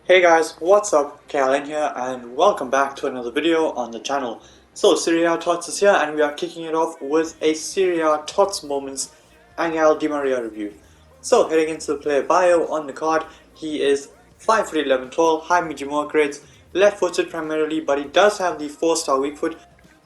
Hey guys, what's up? Kalen here and welcome back to another video on the channel. So Serie A Tots is here and we are kicking it off with a Serie A Tots Moments Ángel Di María review. So heading into the player bio on the card, he is 5'11" tall, high medium work rates, left footed primarily, but he does have the 4-star weak foot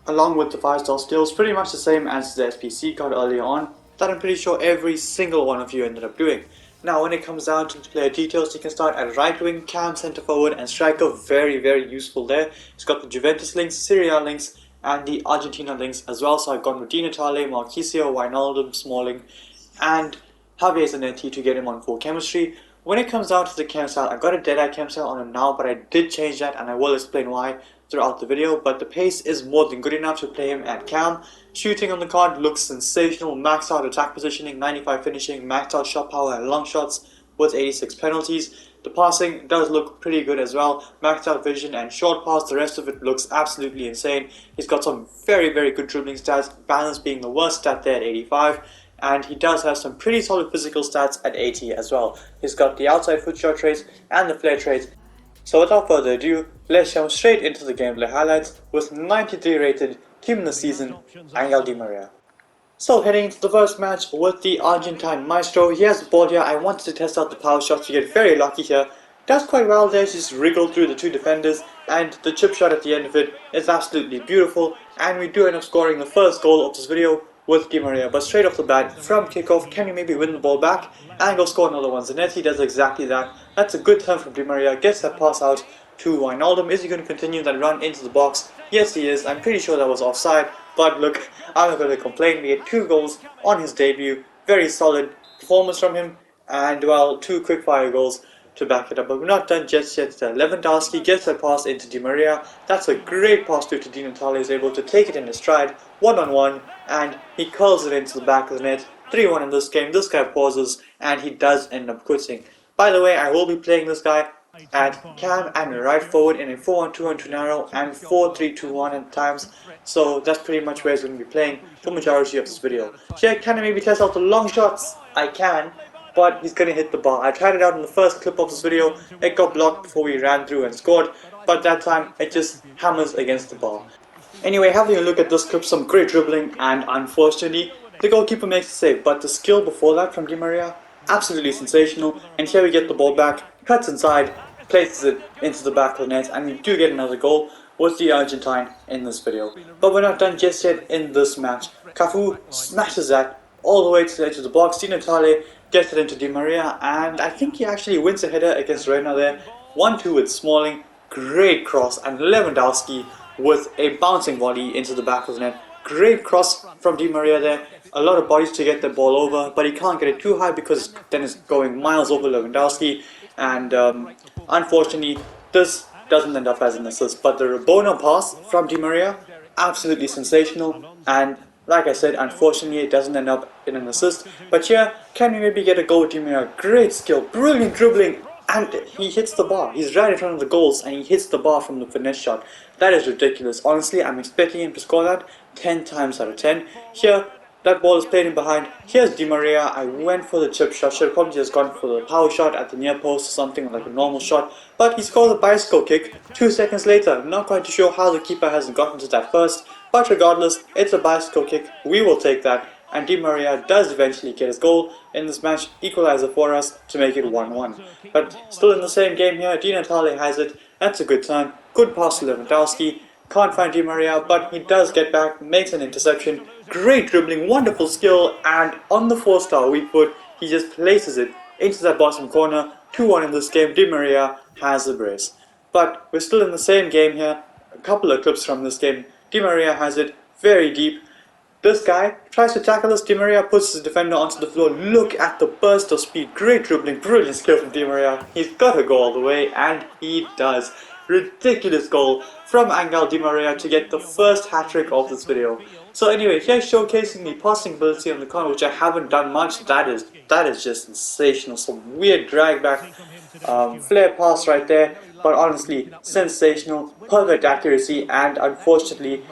along with the 5-star skills, pretty much the same as the SPC card earlier on that I'm pretty sure every single one of you ended up doing. Now when it comes down to the player details, you can start at right wing, cam, centre forward and striker. Very useful there. It's got the Juventus links, Serie A links and the Argentina links as well. So I've gone with Di Natale, Marchisio, Wijnaldum, Smalling and Javier Zanetti to get him on full chemistry. When it comes down to the chem style, I've got a dead-eye chem style on him now, but I did change that and I will explain why throughout the video. But the pace is more than good enough to play him at cam. Shooting on the card looks sensational, maxed out attack positioning, 95 finishing, maxed out shot power and long shots with 86 penalties. The passing does look pretty good as well, maxed out vision and short pass, the rest of it looks absolutely insane. He's got some very good dribbling stats, balance being the worst stat there at 85. And he does have some pretty solid physical stats at 80 as well. He's got the outside foot shot traits and the flare traits. So without further ado, let's jump straight into the gameplay highlights with 93 rated team in the season, Ángel Di María. So heading into the first match with the Argentine Maestro, he has the ball here. I wanted to test out the power shot to get very lucky here. Does quite well there, just wriggled through the two defenders and the chip shot at the end of it is absolutely beautiful. And we do end up scoring the first goal of this video with Di María, but straight off the bat, from kickoff, can we maybe win the ball back and go score another one? Zanetti does exactly that. That's a good turn from Di María, gets that pass out to Wijnaldum. Is he going to continue that run into the box? Yes he is. I'm pretty sure that was offside, but look, I'm not going to complain. We had 2 goals on his debut, very solid performance from him, and well, 2 quick fire goals to back it up. But we're not done just yet. Lewandowski gets that pass into Di María. That's a great pass to Di Natale, is able to take it in his stride, one-on-one, and he curls it into the back of the net. 3-1 in this game. This guy pauses and he does end up quitting. By the way, I will be playing this guy at cam and right forward in a 4-1-2-1-2 narrow and 4-3-2-1 at times. So that's pretty much where he's going to be playing for the majority of this video. Here, can I maybe test out the long shots? I can, but he's going to hit the bar. I tried it out in the first clip of this video. It got blocked before we ran through and scored, but that time it just hammers against the bar. Anyway, having a look at this clip, some great dribbling and unfortunately the goalkeeper makes the save, but the skill before that from Di María, absolutely sensational. And here we get the ball back, cuts inside, places it into the back of the net, and we do get another goal with the Argentine in this video. But we're not done just yet in this match. Cafu smashes that all the way to the edge of the box. Di Natale gets it into Di María, and I think he actually wins a header against Reina there. 1-2 with Smalling, great cross, and Lewandowski with a bouncing volley into the back of the net. Great cross from Di María there. A lot of bodies to get the ball over, but he can't get it too high because then it's going miles over Lewandowski. And unfortunately, this doesn't end up as an assist. But the Rabona pass from Di María, absolutely sensational. And like I said, unfortunately, it doesn't end up in an assist. But here, can we maybe get a goal with Di María? Great skill, brilliant dribbling. And he hits the bar. He's right in front of the goals and he hits the bar from the finesse shot. That is ridiculous. Honestly, I'm expecting him to score that 10 times out of 10. Here, that ball is played in behind. Here's Di María. I went for the chip shot. Should have probably just gone for the power shot at the near post or something like a normal shot. But he scores a bicycle kick 2 seconds later. I'm not quite too sure how the keeper hasn't gotten to that first. But regardless, it's a bicycle kick. We will take that. And Di María does eventually get his goal in this match, equalizer for us to make it 1-1. But still in the same game here, Di Natale has it. That's a good turn. Good pass to Lewandowski. Can't find Di María, but he does get back, makes an interception. Great dribbling, wonderful skill, and on the 4-star weak foot, he just places it into that bottom corner. 2-1 in this game. Di María has the brace. But we're still in the same game here. A couple of clips from this game. Di María has it very deep. This guy tries to tackle us. Di María puts his defender onto the floor. Look at the burst of speed. Great dribbling, brilliant skill from Di María. He's got to go all the way, and he does. Ridiculous goal from Ángel Di María to get the first hat-trick of this video. So anyway, here's showcasing the passing ability on the corner, which I haven't done much. That is just sensational. Some weird drag back, flare pass right there. But honestly, sensational, perfect accuracy, and unfortunately,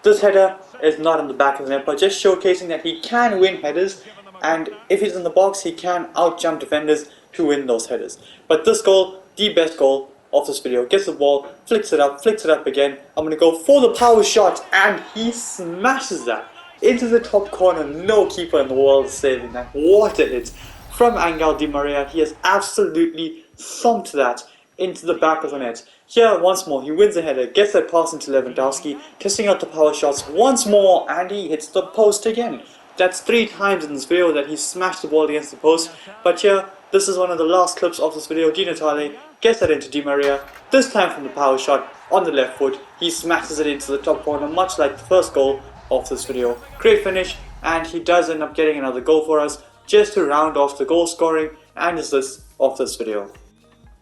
this header is not in the back of the net, but just showcasing that he can win headers, and if he's in the box, he can out-jump defenders to win those headers. But this goal, the best goal of this video. Gets the ball, flicks it up again. I'm going to go for the power shot, and he smashes that into the top corner. No keeper in the world is saving that. What a hit from Angel Di Maria. He has absolutely thumped that into the back of the net. Here, once more, he wins the header, gets that pass into Lewandowski, testing out the power shots once more, and he hits the post again. That's 3 times in this video that he smashed the ball against the post. But here, this is one of the last clips of this video. Di Natale gets that into Di Maria, this time from the power shot on the left foot. He smashes it into the top corner, much like the first goal of this video. Great finish, and he does end up getting another goal for us, just to round off the goal scoring and assist of this video.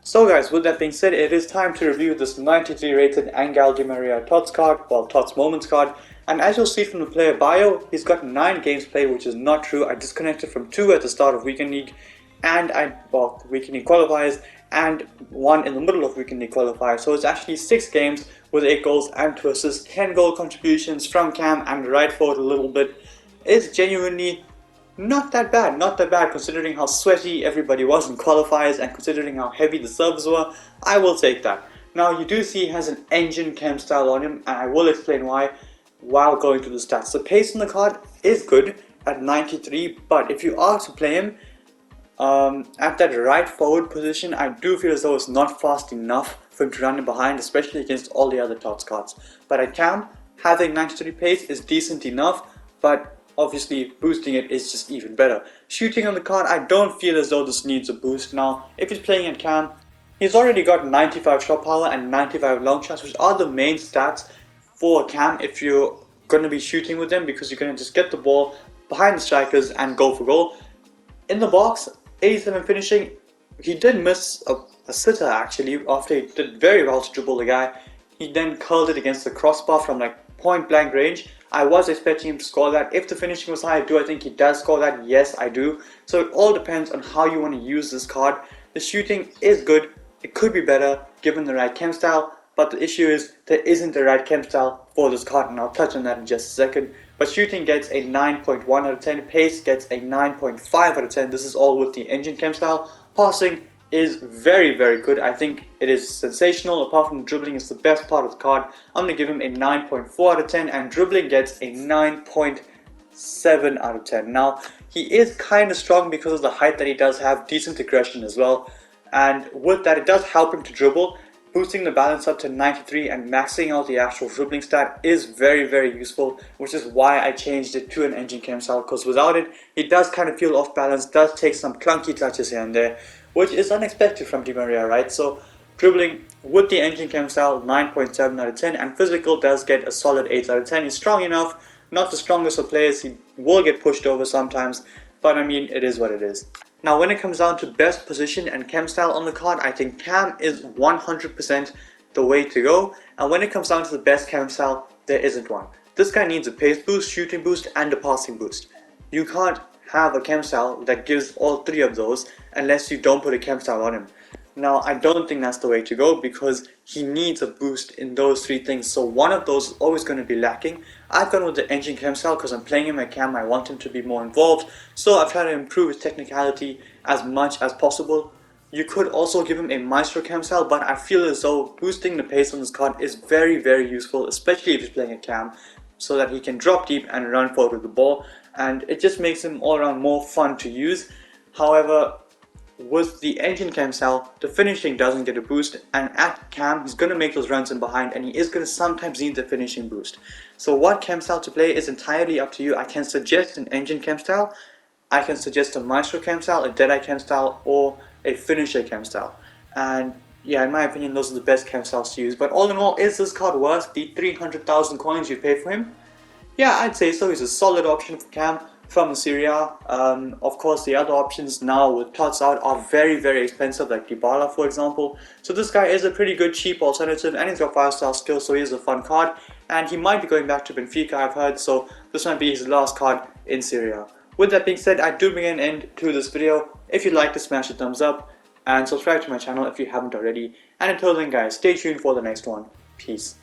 So guys, with that being said, it is time to review this 93 rated Angel Di Maria Tots card, well, Tots Moments card. And as you'll see from the player bio, he's got 9 games played, which is not true. I disconnected from 2 at the start of Weekend League, and Weekend League qualifiers, and 1 in the middle of Weekend League qualifiers. So it's actually 6 games with 8 goals and 2 assists, 10 goal contributions from Cam and right forward a little bit. It's genuinely not that bad considering how sweaty everybody was in qualifiers and considering how heavy the servers were. I will take that. Now you do see he has an engine cam style on him, and I will explain why while going through the stats. The pace on the card is good at 93, but if you are to play him at that right forward position, I do feel as though it's not fast enough for him to run in behind, especially against all the other Tots cards. But at cam, having 93 pace is decent enough, but obviously boosting it is just even better. Shooting on the card, I don't feel as though this needs a boost. Now if he's playing at cam, he's already got 95 shot power and 95 long shots, which are the main stats for cam if you're going to be shooting with them, because you're going to just get the ball behind the strikers and go for goal. In the box, 87 finishing. He did miss a sitter actually after he did very well to dribble the guy. He then curled it against the crossbar from like point blank range. I was expecting him to score that. If the finishing was high, do I think he does score that? Yes, I do. So it all depends on how you want to use this card. The shooting is good. It could be better given the right chem style, but the issue is there isn't the right chem style for this card, and I'll touch on that in just a second. But shooting gets a 9.1 out of 10. Pace gets a 9.5 out of 10. This is all with the engine chem style. Passing is very good. I think it is sensational. Apart from dribbling, it's the best part of the card. I'm going to give him a 9.4 out of 10, and dribbling gets a 9.7 out of 10. Now he is kind of strong because of the height that he does have, decent aggression as well, and with that it does help him to dribble. Boosting the balance up to 93 and maxing out the actual dribbling stat is very useful, which is why I changed it to an engine chem style, because without it, he does kind of feel off balance, does take some clunky touches here and there, which is unexpected from Di Maria, right? So dribbling with the engine chem style, 9.7 out of 10, and physical does get a solid 8 out of 10. He's strong enough, not the strongest of players, he will get pushed over sometimes, but I mean, it is what it is. Now when it comes down to best position and chem style on the card, I think cam is 100% the way to go, and when it comes down to the best chem style, there isn't one. This guy needs a pace boost, shooting boost, and a passing boost. You can't have a chem style that gives all 3 of those unless you don't put a chem style on him. Now I don't think that's the way to go, because he needs a boost in those 3 things, so one of those is always going to be lacking. I've gone with the engine chem style because I'm playing him at cam, I want him to be more involved, so I've tried to improve his technicality as much as possible. You could also give him a maestro chem style, but I feel as though boosting the pace on this card is very useful, especially if he's playing at cam, so that he can drop deep and run forward with the ball, and it just makes him all around more fun to use. However, with the engine cam style, the finishing doesn't get a boost, and at cam he's going to make those runs in behind, and he is going to sometimes need the finishing boost. So what chem style to play is entirely up to you. I can suggest an engine chem style, I can suggest a maestro chem style, a deadeye chem style, or a finisher chem style, and yeah, in my opinion those are the best chem styles to use. But all in all, is this card worth the 300,000 coins you paid for him? Yeah, I'd say so. He's a solid option for cam from the Serie A. Of course, the other options now with Tots out are very expensive, like Dybala for example. So this guy is a pretty good cheap alternative, and he's got 5-star skills, so he is a fun card. And he might be going back to Benfica, I've heard, so this might be his last card in Serie A. With that being said, I do bring an end to this video. If you'd like to smash a thumbs up and subscribe to my channel if you haven't already. And until then guys, stay tuned for the next one. Peace.